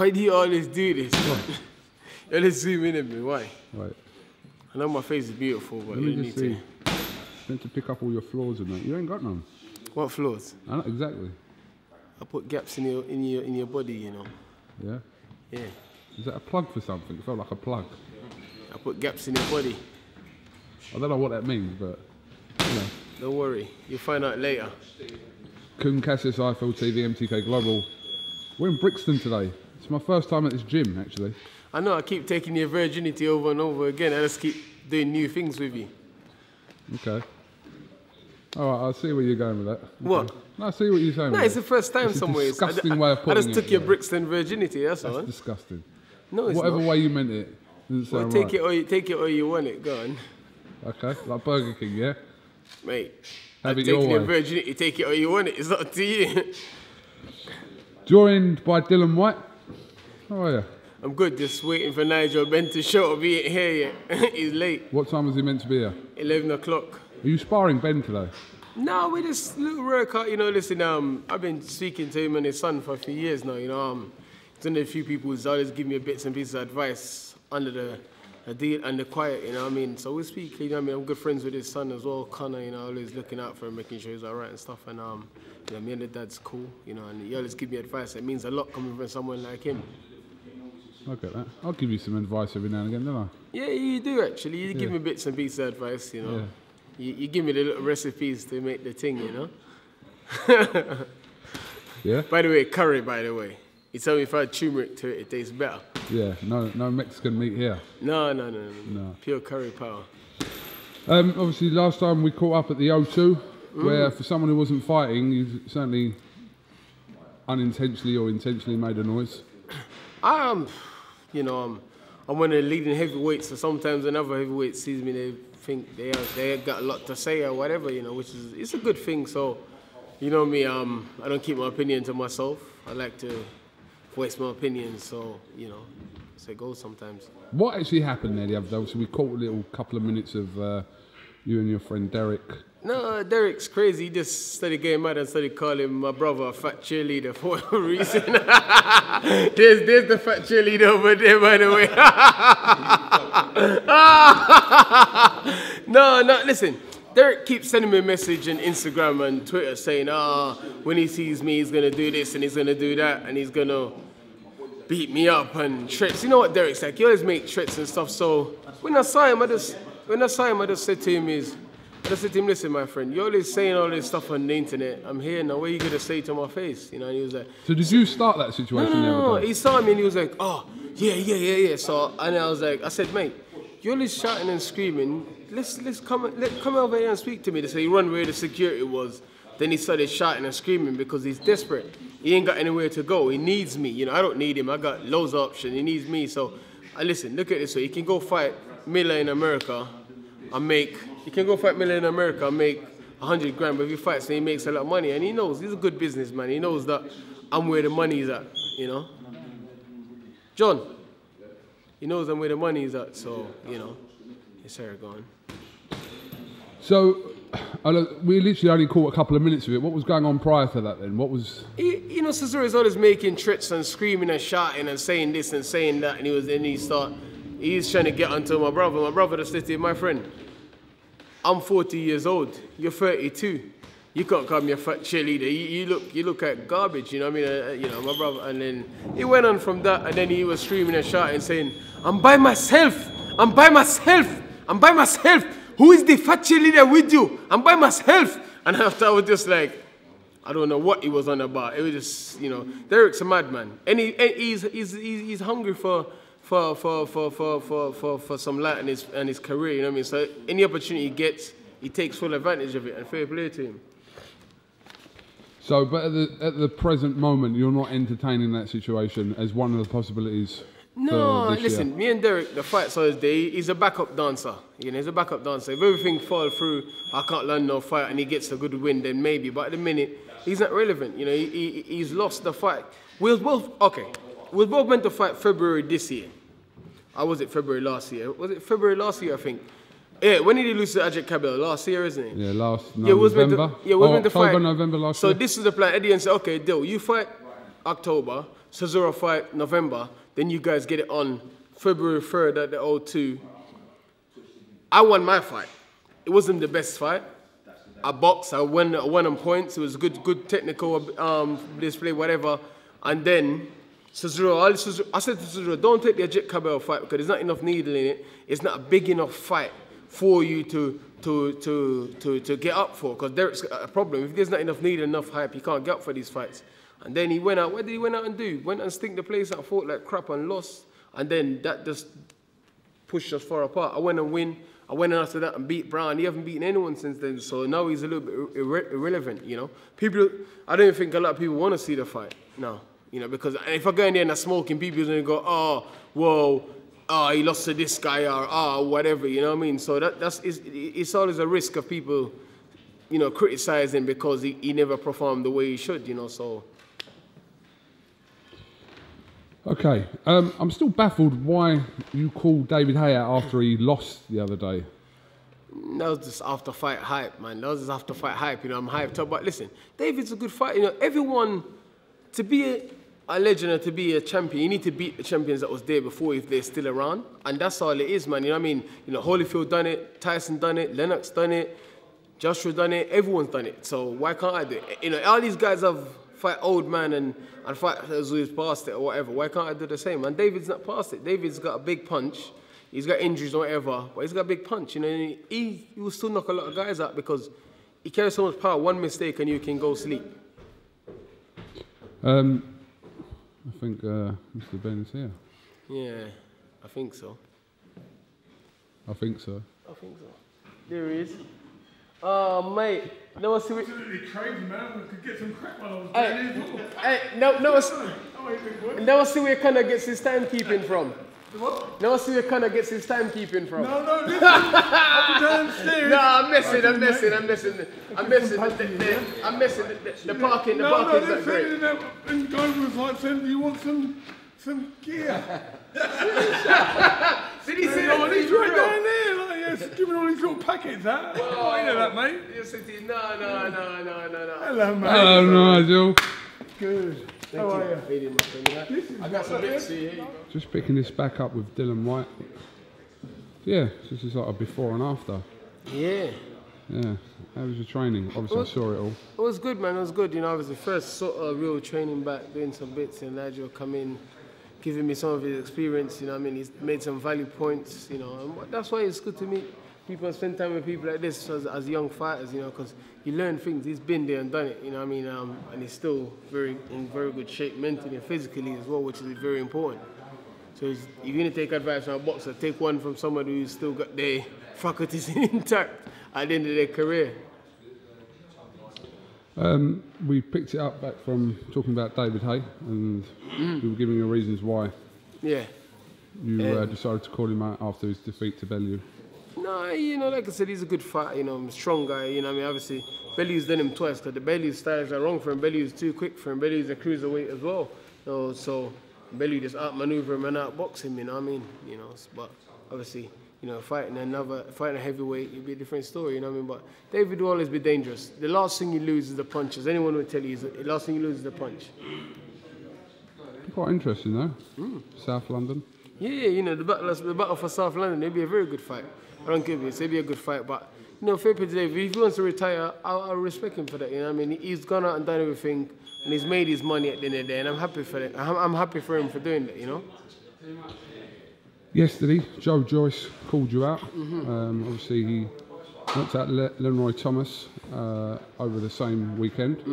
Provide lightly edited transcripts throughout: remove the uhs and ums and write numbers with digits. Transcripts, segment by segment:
Why do you always do this? You always zoom in at me, why? Right. I know my face is beautiful, but Let you me need just see. to. Meant to pick up all your flaws and that. You ain't got none. What flaws? I know, exactly. I put gaps in your body, you know. Yeah? Yeah. Is that a plug for something? It felt like a plug. I put gaps in your body. I don't know what that means, but, you know. Don't worry, you'll find out later. KUGAN, CASSIUS, IFL TV, MTK Global. We're in Brixton today. It's my first time at this gym, actually. I know, I keep taking your virginity over and over again. I just keep doing new things with you. Okay. All right, I'll see where you're going with that. Okay. What? No, I see what you're saying. No, it's the first time somewhere. It's a disgusting way of putting it. I just took your Brixton virginity, that's all. That's disgusting. No, it's Whatever not. way you meant it. Doesn't sound Well, right. take it or you want it, go on. Okay, like Burger King, yeah? Mate, Have I'm it your taking your way. virginity, take it or you want it, it's up to you. Joined by Dillian Whyte. How are you? I'm good, just waiting for Nigel Ben to show up. He ain't here yet. He's late. What time was he meant to be here? 11 o'clock. Are you sparring Ben today? No, we just little workout, you know, listen, I've been speaking to him and his son for a few years now, you know, there's only a few people who's always give me bits and pieces of advice under the deal and the quiet, you know what I mean? So we speak, you know what I mean? I'm good friends with his son as well, Connor, you know, always looking out for him, making sure he's all right and stuff, and, you know, me and the dad's cool, you know, and he always give me advice. It means a lot coming from someone like him. I get that. I'll give you some advice every now and again, don't I? Yeah, you do actually. You give me bits and pieces of advice, you know. Yeah. You give me the little recipes to make the thing, you know. Yeah? By the way, curry, by the way. You tell me if I add turmeric to it, it tastes better. Yeah, no Mexican meat here. No. Pure curry power. Obviously, last time we caught up at the O2, where for someone who wasn't fighting, you certainly unintentionally or intentionally made a noise. You know, I'm one of the leading heavyweights, so sometimes when other heavyweights sees me, they think they got a lot to say or whatever, you know, which is, it's a good thing. So, you know me, I don't keep my opinion to myself. I like to voice my opinion, so, you know, so it goes sometimes. What actually happened there the other day? So we caught a little couple of minutes of you and your friend Derek. No, Derek's crazy. He just started getting mad and started calling my brother a fat cheerleader for whatever reason. there's the fat cheerleader over there, by the way. No, listen. Derek keeps sending me a message on Instagram and Twitter saying, when he sees me, he's going to do this and he's going to do that and he's going to beat me up and threats. You know what Derek's like? He always make threats and stuff. So when I saw him, I just said to him, listen, my friend, you're always saying all this stuff on the internet. I'm here now. What are you going to say to my face? You know, and he was like... So did you start that situation the other day? He saw me and he was like, oh, yeah. So, and I was like, I said, mate, you're always shouting and screaming. Let's come over here and speak to me. So he run where the security was. Then he started shouting and screaming because he's desperate. He ain't got anywhere to go. He needs me. You know, I don't need him. I got loads of options. He needs me. So, listen, look at this. So he can go fight Miller in America and make... He can go fight Miller in America and make 100 grand, but if he fights, then he makes a lot of money. And he knows, he's a good businessman. He knows that I'm where the money's at, you know. John, he knows I'm where the money's at, so, you know. Yes, sir, go on. So, we literally only caught a couple of minutes of it. What was going on prior to that then? What was... You know, Cesar is always making threats and screaming and shouting and saying this and saying that. And he's trying to get onto my brother. My brother just said to him, my friend, I'm 40 years old. You're 32. You can't call me a fat cheerleader. You look like garbage. You know what I mean? You know, my brother. And then he went on from that, and then he was screaming and shouting, saying, "I'm by myself. I'm by myself. I'm by myself. Who is the fat cheerleader with you? I'm by myself." And after I was just like, I don't know what he was on about. It was just, you know, Derek's a madman, and he's hungry for some light in his career, you know what I mean? So any opportunity he gets, he takes full advantage of it, and fair play to him. So, but at the present moment, you're not entertaining that situation as one of the possibilities? No, listen, me and Derek, the fight's always there. He's a backup dancer, you know, he's a backup dancer. If everything falls through, I can't land no fight, and he gets a good win, then maybe. But at the minute, he's not relevant, you know, he's lost the fight. We was both meant to fight February this year. Or was it February last year? Was it February last year, I think? Yeah, when did he lose to Ajit Kabel? Last year, isn't it? Yeah, last November. Yeah, it was meant to fight. November last year. year. So this is the plan. Eddie and said, okay, Dill, you fight October, Cesaro fight November, then you guys get it on February 3rd at the O2. I won my fight. It wasn't the best fight. I boxed, I won on points, it was good technical display, whatever. And then Cesaro, I said to Cesaro, don't take the Ajit Cabell fight because there's not enough needle in it. It's not a big enough fight for you to get up for, because Derek's got a problem. If there's not enough needle, enough hype, you can't get up for these fights. And then he went out. What did he went out and do? Went and stink the place out, fought like crap and lost. And then that just pushed us far apart. I went and win. I went in after that and beat Brown. He hasn't beaten anyone since then, so now he's a little bit irrelevant, you know. People, I don't think a lot of people want to see the fight now, you know, because if I go in there and I'm smoking, people are going to go, oh, whoa, oh, he lost to this guy, or oh, whatever, you know what I mean? So it's always a risk of people, you know, criticizing because he never performed the way he should, you know, so. Okay, I'm still baffled why you called David Haye out after he lost the other day. That was just after fight hype, man. That was just after fight hype, you know, I'm hyped up. But listen, David's a good fighter, you know, everyone, to be a legend or to be a champion, you need to beat the champions that was there before if they're still around. And that's all it is, man, you know what I mean? You know, Holyfield done it, Tyson done it, Lennox done it, Joshua done it, everyone's done it. So why can't I do it? You know, all these guys have fight old man and fighters who's past it or whatever. Why can't I do the same? And David's not past it. David's got a big punch. He's got injuries or whatever, but he's got a big punch. You know, and he will still knock a lot of guys out because he carries so much power. One mistake and you can go sleep. I think Mr. Ben is here. Yeah, I think so. I think so. I think so. There he is. Oh, mate. No, see absolutely crazy, man. We could get some crap while I was hey, no, see where Connor gets his timekeeping from. What? No, see where Connor gets his timekeeping from. No, listen. I'm downstairs. No, I'm messing. The parking's not great. And guy was like saying, do you want some gear? Did he say that? He's right down there, like, yes, giving all these little packets out. Oh, you know that, mate? No. Hello, mate. Hello, Nigel. Good. How are you? I got some bits here. Just picking this back up with Dillian Whyte. Yeah, this is like a before and after. Yeah. Yeah. How was your training? Obviously, I saw it all. It was good, man. It was good. You know, I was the first sort of real training back, doing some bits, and Nigel come in, giving me some of his experience. You know, I mean, he's made some value points. You know, and that's why it's good to meet people and spend time with people like this as young fighters. You know, because you learn things. He's been there and done it. You know, what I mean, and he's still in very good shape mentally and physically as well, which is very important. So if you're going to take advice from a boxer, take one from someone who's still got their faculties intact at the end of their career. We picked it up back from talking about David Haye, and we were giving you reasons why. Yeah. You decided to call him out after his defeat to Bellew. No, you know, like I said, he's a good fighter, you know, strong guy, you know what I mean? Obviously, Bellew's done him twice, because the Bellew styles are wrong for him. Bellew's too quick for him. Bellew's a cruiserweight as well. You know, so Bellew just outmaneuver him and outbox him, you know what I mean? You know, but obviously, you know, fighting a heavyweight, it'd be a different story, you know what I mean? But David will always be dangerous. The last thing you lose is the punches. Anyone will tell you, the last thing you lose is the punch. Quite interesting, though. South London. Yeah, you know, the battle for South London, it'd be a very good fight. I don't give you, it'd be a good fight, but, you know, fair play to David. If he wants to retire, I'll respect him for that, you know what I mean? He's gone out and done everything, and he's made his money at the end of the day, and I'm happy for that. I'm happy for him for doing that, you know? Yesterday, Joyce called you out. Obviously, he knocked out Leroy Thomas over the same weekend,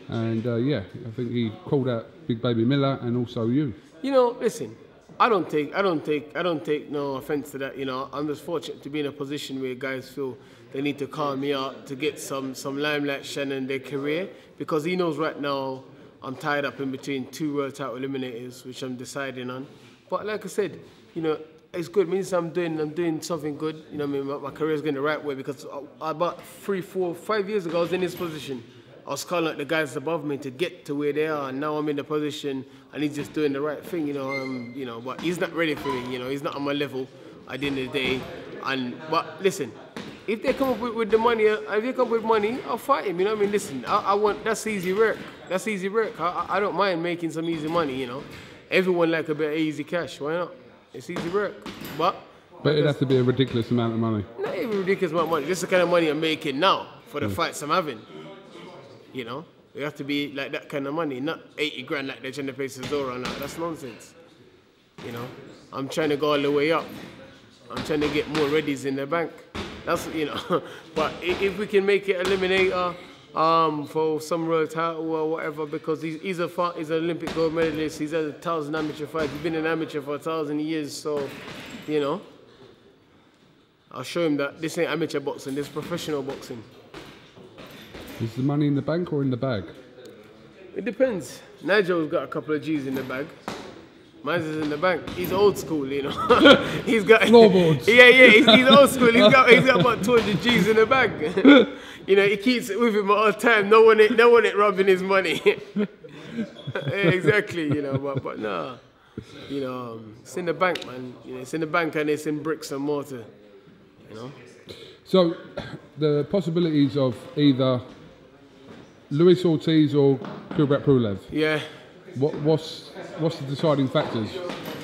and yeah, I think he called out Big Baby Miller and also you. You know, listen, I don't take no offense to that. You know, I'm just fortunate to be in a position where guys feel they need to call me out to get some limelight shine in their career, because he knows right now I'm tied up in between two world title eliminators, which I'm deciding on. But like I said, you know, it's good. It means I'm doing something good. You know what I mean? My career's going the right way, because about 3, 4, 5 years ago I was in this position. I was calling out the guys above me to get to where they are, and now I'm in the position and he's just doing the right thing, you know, but he's not ready for me, you know, he's not on my level at the end of the day. But listen, if they come up with the money, if they come up with money, I'll fight him. You know what I mean? Listen, I want, that's easy work. That's easy work. I don't mind making some easy money, you know. Everyone like a bit of easy cash. Why not? It's easy work. But it'd have to be a ridiculous amount of money. Not even ridiculous amount of money. This is the kind of money I'm making now for the fights I'm having. You know? It have to be like that kind of money, not 80 grand like they're trying to pay Cesaro now. That's nonsense. You know? I'm trying to go all the way up. I'm trying to get more readies in the bank. That's, you know. But if we can make it eliminator for some world title or whatever, because he's an Olympic gold medalist. He's had 1,000 amateur fights. He's been an amateur for 1,000 years. So, you know, I'll show him that this ain't amateur boxing. This is professional boxing. Is the money in the bank or in the bag? It depends. Nigel's got a couple of G's in the bag. Mine's is in the bank. He's old school, you know. He's got floorboards. Yeah, he's old school. He's got about 200 G's in the bag. You know, he keeps it with him all the time. No one ain't robbing his money. Yeah, exactly, you know. But no, you know, it's in the bank, man. You know, it's in the bank and it's in bricks and mortar. You know. So, the possibilities of either Luis Ortiz or Pulev. Yeah. What's the deciding factors?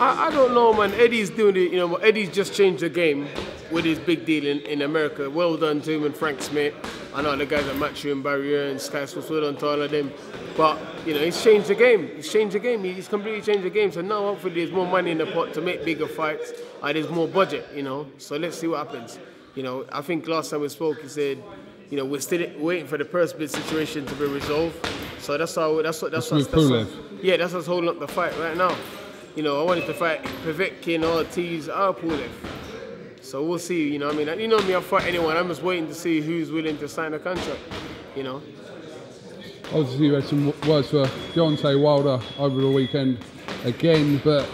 I don't know, man. Eddie's doing it, you know. Eddie's just changed the game with his big deal in America. Well done to him and Frank Smith. I know the guys at Matchroom Barrier and CASSIUS, well done to all of them. But, you know, he's changed the game. He's changed the game. He's completely changed the game. So now, hopefully, there's more money in the pot to make bigger fights. There's more budget, you know. So let's see what happens. You know, I think last time we spoke, he said, you know, we're still waiting for the purse bid situation to be resolved. So that's yeah, that's what's holding up the fight right now. You know, I wanted to fight Povetkin, Ortiz, or Pulev. So we'll see, you know what I mean? You know me, I'll fight anyone. I'm just waiting to see who's willing to sign a contract, you know. Obviously, you had some words for Deontay Wilder over the weekend again, but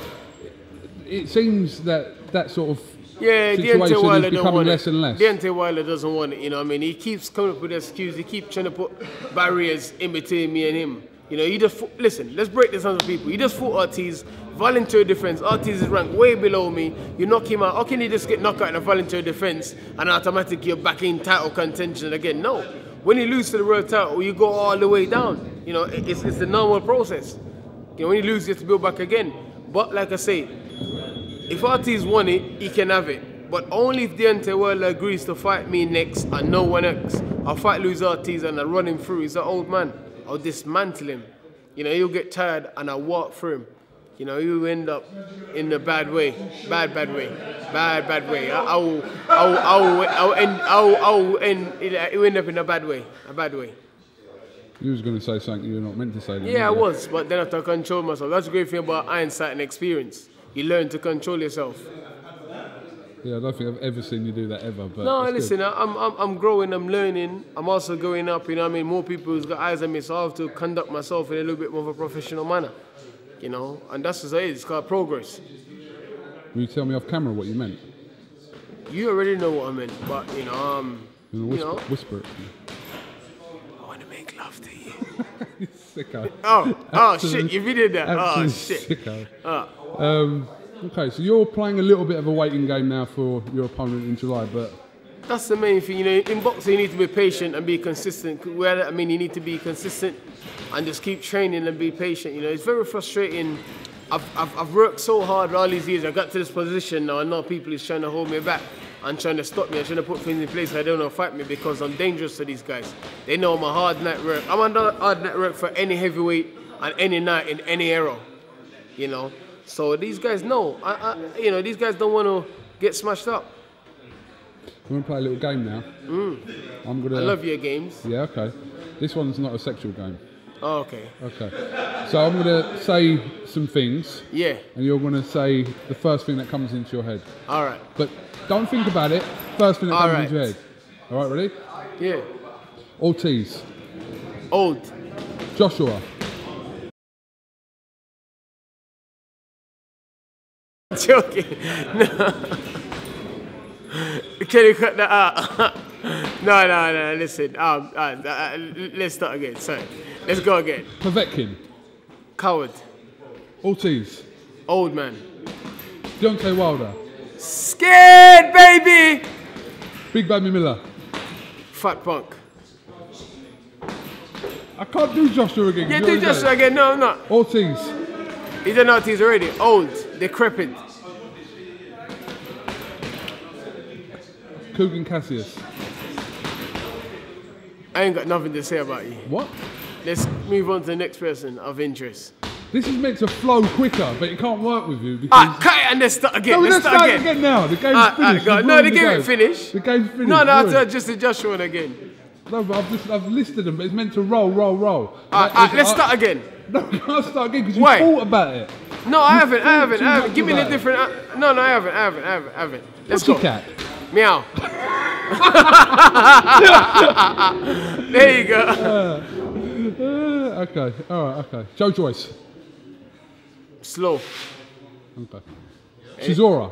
it seems that sort of Deontay Wilder don't want less and less. Deontay Wilder doesn't want it, you know what I mean? He keeps coming up with excuses. He keeps trying to put barriers in between me and him. You know, you just listen. Let's break this down to people. You just fought Ortiz, voluntary defense. Ortiz is ranked way below me. You knock him out. How can you just get knocked out in a voluntary defense and automatically you're back in title contention again? No. When you lose to the world title, you go all the way down. You know, it's the normal process. You know, when you lose, you have to build back again. But like I say, if Ortiz won it, he can have it. But only if Deontay Wilder agrees to fight me next and no one else. I'll fight Luis Ortiz and I'll run him through. He's an old man. I'll dismantle him. You know, he'll get tired and I'll walk through him. You know, he'll end up in a bad way. Bad way. He'll end up in a bad way. You was going to say something you're not meant to say. Yeah, I was, but then I have to control myself. That's the great thing about hindsight and experience. You learn to control yourself. Yeah, I don't think I've ever seen you do that ever. But no, listen, I'm growing, I'm learning. I'm also growing up, you know what I mean? More people who's got eyes on me, so I have to conduct myself in a little bit more of a professional manner. You know, and that's what it is. It's called progress. Will you tell me off camera what you meant? You already know what I meant, but, you know, whisper it. I want to make love to you. Sicko. Oh shit, you did that. Oh, shit. Sicko. Okay, so you're playing a little bit of a waiting game now for your opponent in July, but... That's the main thing, you know, in boxing you need to be patient and be consistent. I mean, you need to be consistent and just keep training and be patient, you know. It's very frustrating. I've worked so hard all these years. I got to this position now, and now people is trying to hold me back and trying to stop me and trying to put things in place so they don't know fight me because I'm dangerous to these guys. They know I'm a hard night work. I'm a hard night work for any heavyweight and any night in any era, you know. So these guys know, you know, these guys don't want to get smashed up. We're going to play a little game now. I love your games. Yeah, okay. This one's not a sexual game. Oh, okay. Okay. So I'm going to say some things. Yeah. And you're going to say the first thing that comes into your head. All right. But don't think about it. First thing that comes into your head. All right, ready? Yeah. Ortiz. Old. Joshua. Joking. No. Can you cut that out? No. Listen. Let's start again. Sorry. Let's go again. Povetkin. Coward. Ortiz. Old man. Deontay Wilder. Scared, baby. Big Baby Miller. Fat Punk. I can't do Joshua again. Yeah, do Joshua again. No, I'm not. Ortiz. He done Ortiz already. Old, decrepit. KUGAN CASSIUS. I ain't got nothing to say about you. What? Let's move on to the next person of interest. This is meant to flow quicker, but it can't work with you because... Cut it and let's start again. No, let's start again now. The game's finished. No, the game ain't finished. The game's finished. No, I just the Joshua one again. No, but I've listed them, but it's meant to roll. Let's start again. No, I can't start again because you Why? thought about it. No, I haven't. Give me the different... No, I haven't. Let's go. Cat? Meow. There you go. Okay, alright, okay. Joyce. Slow. Okay. Shizora.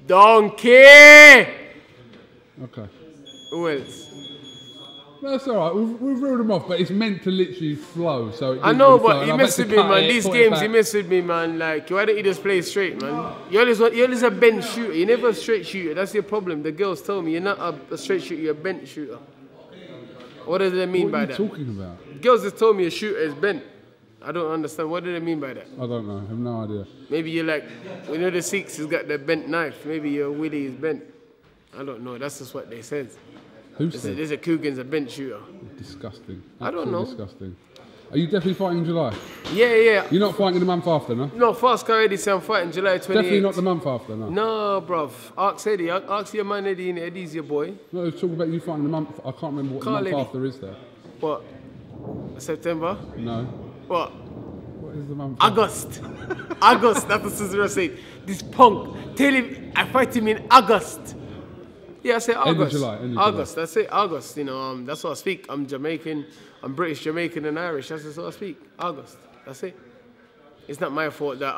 Donkey. Okay. Who else? That's alright, we've ruled them off, but it's meant to literally flow, so... I know, but you mess with me, man. These games, you mess with me, man. Like, why don't you just play straight, man? You're always a bench shooter. You're never a straight shooter. That's your problem. The girls tell me you're not a straight shooter, you're a bench shooter. What do they mean by that? What are you talking about? Girls just told me a shooter is bent. I don't understand. What do they mean by that? I don't know. I have no idea. Maybe you're like, we know the Sikhs has got the bent knife. Maybe your willy is bent. I don't know. That's just what they said. Who said? There's a KUGAN's a bench shooter. Disgusting. I don't know. Disgusting. Are you definitely fighting in July? Yeah. You're not fighting the month after, no? No, fast car already say I'm fighting July 28th. Definitely not the month after, no? No, bruv. Ask Eddie. Ask your man Eddie, and Eddie's your boy. No, it's talking about you fighting the month... I can't remember what the month after is there. What? September? No. What? What is the month August. August, that's what Cicero said. This punk, tell him I fight him in August. Yeah, I say August. End of July. August, that's it, August. You know, that's what I speak. I'm Jamaican, I'm British, Jamaican, and Irish. That's just what I speak. August, that's it. It's not my fault that,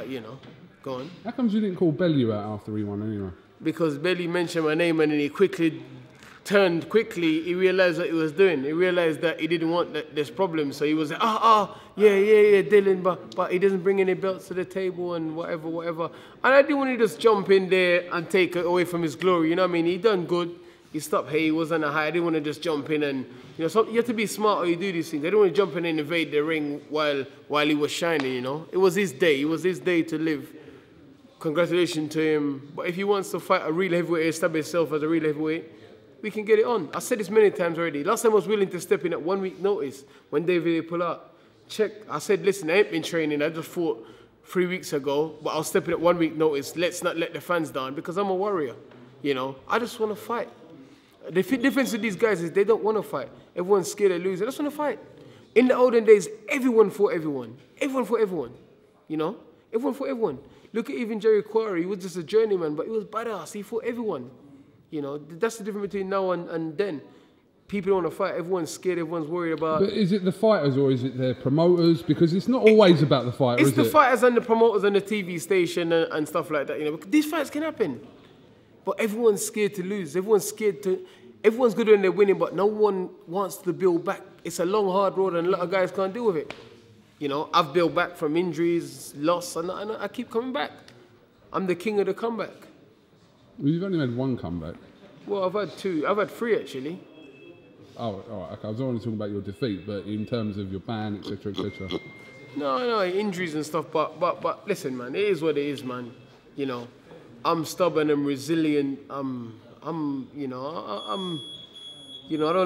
you know, go on. How come you didn't call Bellew out after he won anyway? Because Bellew mentioned my name and then he quickly turned quickly. He realized what he was doing. He realized that he didn't want this problem. So he was like, yeah, Dillian, but he doesn't bring any belts to the table and whatever. And I didn't want to just jump in there and take it away from his glory. You know what I mean? He done good. He stopped Haye. He was on a high. I didn't want to just jump in and, you know, you have to be smart when you do these things. I didn't want to jump in and invade the ring while he was shining, you know. It was his day. It was his day to live. Congratulations to him. But if he wants to fight a real heavyweight, establish himself as a real heavyweight, we can get it on. I said this many times already. Last time I was willing to step in at 1 week notice when David pulled out. Check. I said, listen, I ain't been training. I just fought 3 weeks ago, but I'll step in at 1 week notice. Let's not let the fans down because I'm a warrior. You know, I just want to fight. The difference with these guys is they don't want to fight. Everyone's scared of losing. They just want to fight. In the olden days, everyone fought everyone. Everyone fought everyone. You know? Everyone fought everyone. Look at even Jerry Quarry. He was just a journeyman, but he was badass. He fought everyone. You know, that's the difference between now and then. People don't want to fight. Everyone's scared. Everyone's worried about... But is it the fighters or is it their promoters? Because it's not always about the fighter, is it? It's the fighters and the promoters and the TV station and stuff like that. You know, because these fights can happen. But everyone's scared to lose. Everyone's good when they're winning, but no one wants to build back. It's a long, hard road and a lot of guys can't deal with it. You know, I've built back from injuries, loss, and I keep coming back. I'm the king of the comeback. Well, you've only had one comeback. Well, I've had two. I've had three, actually. Oh, all right. Okay. I was only talking about your defeat, but in terms of your ban, etc., etc. No, injuries and stuff. But listen, man, it is what it is, man. You know, I'm stubborn and resilient. I don't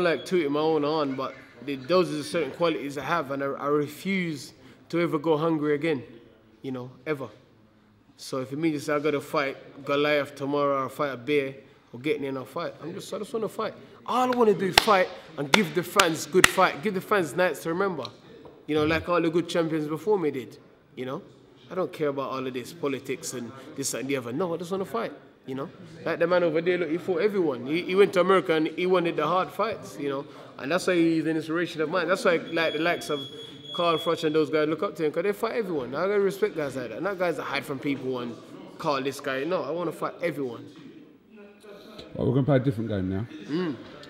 like tooting my own horn, but those are the certain qualities I have, and I refuse to ever go hungry again. You know, ever. So if it means I got to fight Goliath tomorrow, or fight a bear, or get in a fight, I just want to fight. All I want to do is fight and give the fans good fight, give the fans nights to remember. You know, like all the good champions before me did. You know, I don't care about all of this politics and this and the other. No, I just want to fight. You know, like the man over there, look, he fought everyone. He went to America and he wanted the hard fights. You know, and that's why he's an inspiration of mine. That's why like the likes of Carl Froch and those guys look up to him because they fight everyone. I gotta respect guys like that. Not guys that hide from people and call this guy. No, I want to fight everyone. Well, we're going to play a different game now.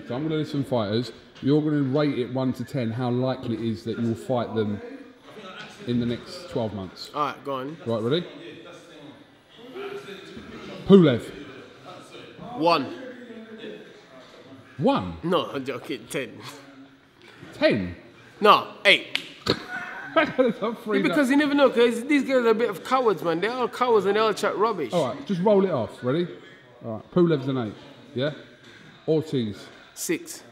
So I'm going to list some fighters. You're going to rate it 1 to 10 how likely it is that you'll fight them in the next 12 months. All right, go on. Right, ready? Pulev. 1. 1? No, I'm joking. 10. 10? No, 8. Three Because you never know, because these guys are a bit of cowards, man. They're all cowards and they all chat rubbish. All right, just roll it off. Ready? All right, Pulev's an 8. Yeah? Ortiz. 6.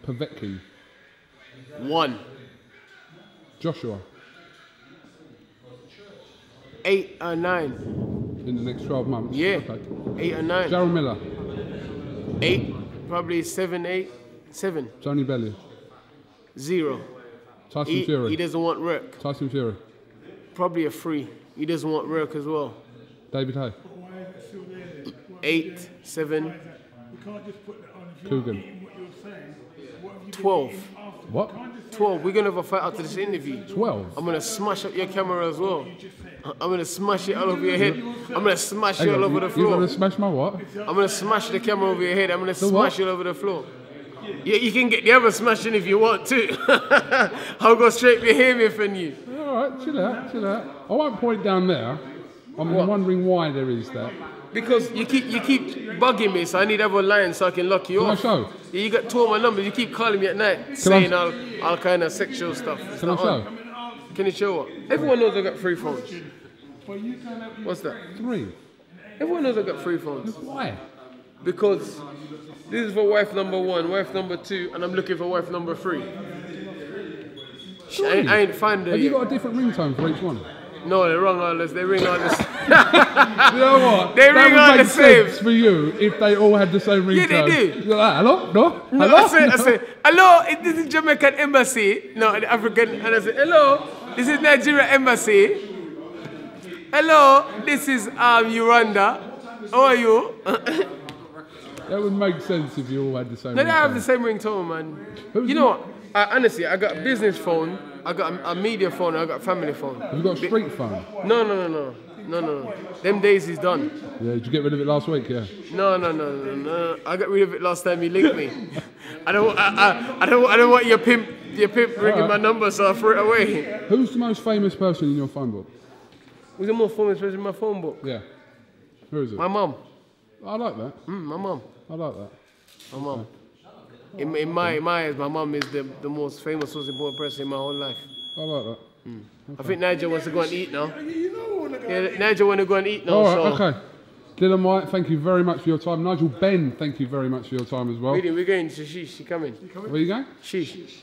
Povetkin. 1. Joshua. 8 or 9. In the next 12 months? Yeah. Okay. 8 or 9. Jarrell Miller. 8. Probably 7, 8. 7. Tony Bellew. 0. Tyson Fury. He doesn't want work. Tyson Fury. Probably a 3. He doesn't want work as well. David Haye. 8, 7. KUGAN. 12. What? 12. We're going to have a fight after this interview. 12? I'm going to smash up your camera as well. I'm going to smash it all over your head. I'm going to smash you all over the floor. You're going to smash my what? I'm going to smash the camera over your head. I'm going to smash it all over the floor. Yeah, you can get the other smashing if you want to. I'll go straight behind me from you. All right, chill out, chill out. I won't point down there. I'm wondering why there is that. Because you keep bugging me, so I need to have a line so I can lock you off. Can I show? Yeah, you got 2 of my numbers. You keep calling me at night, saying all kind of sexual stuff. Can I show? Can you show what? Everyone knows I got 3 phones. What's that? 3. Everyone knows I got 3 phones. Why? Because this is for wife number 1, wife number 2, and I'm looking for wife number 3. I ain't find her Have you yet. got a different ringtone for each one? No, they ring all this. They ring all this. You know what? They ring all the same. For you, if they all had the same ringtone. Yeah, they do. You're like, hello? No? No, Hello? I said, hello, this is Jamaican Embassy. No, the African. And I said, hello, this is Nigeria Embassy. Hello, this is Uganda. How are you? That would make sense if you all had the same No, ringtone. they have the same ringtone, man. You know what? Honestly, I got a business phone, I got a media phone, I got a family phone. Have you got a street phone? No. Them days is done. Yeah, did you get rid of it last week? Yeah. No. I got rid of it last time you linked me. I don't want your pimp ringing my number, so I threw it away. Who's the most famous person in your phone book? Who's the most famous person in my phone book? Yeah. Who is it? My mum. I like that. My mum. I like that. My mum. In my eyes, my mum is the most famous, most important person in my whole life. I like that. Okay. I think Nigel wants to go and eat now. Yeah, Nigel wants to go and eat now. All right, okay. Dylan Whyte, thank you very much for your time. Nigel Ben, thank you very much for your time as well. We're going to Sheesh. You coming? Where are you going? Sheesh.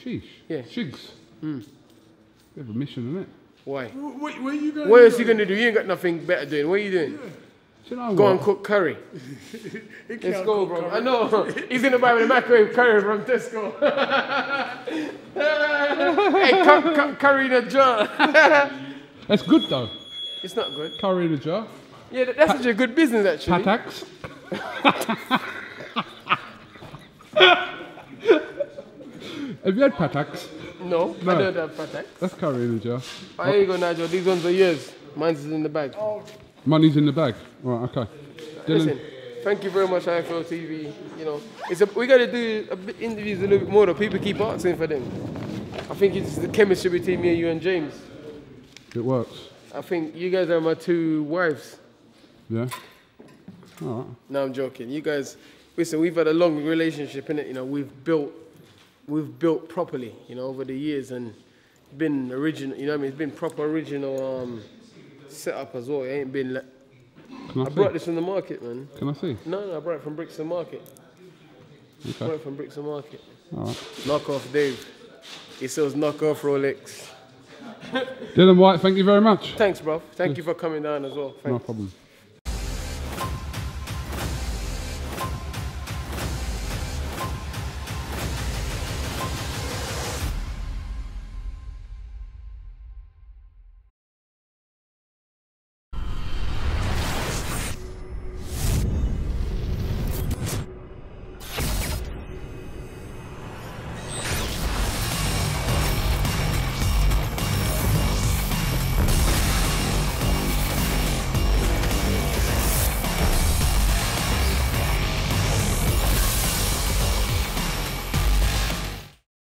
Sheesh? Yeah. Shigs? You have a mission, isn't it? Why? Where are you going? What else are you going to do? You ain't got nothing better doing. What are you doing? Do you know Go what? and cook curry. Let's go, bro. I know. He's going to buy me the microwave curry from Tesco. Hey, curry in a jar. That's good though. It's not good. Curry in a jar. Yeah, that's such a good business, actually. Patax. Have you had patax? No, I don't have patak. That's curry in a jar. Oh, here you go, Nigel. These ones are yours. Mine's in the bag. Money's in the bag. Right, okay. Dylan. Listen, thank you very much, IFL TV. You know, we got to do interviews a little bit more, though. People keep asking for them. I think it's the chemistry between me and you and James. It works. I think you guys are my 2 wives. Yeah. All right. No, I'm joking. You guys, listen, we've had a long relationship, innit? You know, we've built properly, you know, over the years, and been original, you know what I mean? It's been proper original setup as well. It ain't been like, I brought this from the market, man. Can I see? No, I brought it from Bricks and Market. Okay. Brought it from Bricks and Market. All right. Knockoff Dave. He sells knockoff Rolex. Dylan Whyte, thank you very much. Thanks, bro. Thank you for coming down as well. Thanks. No problem.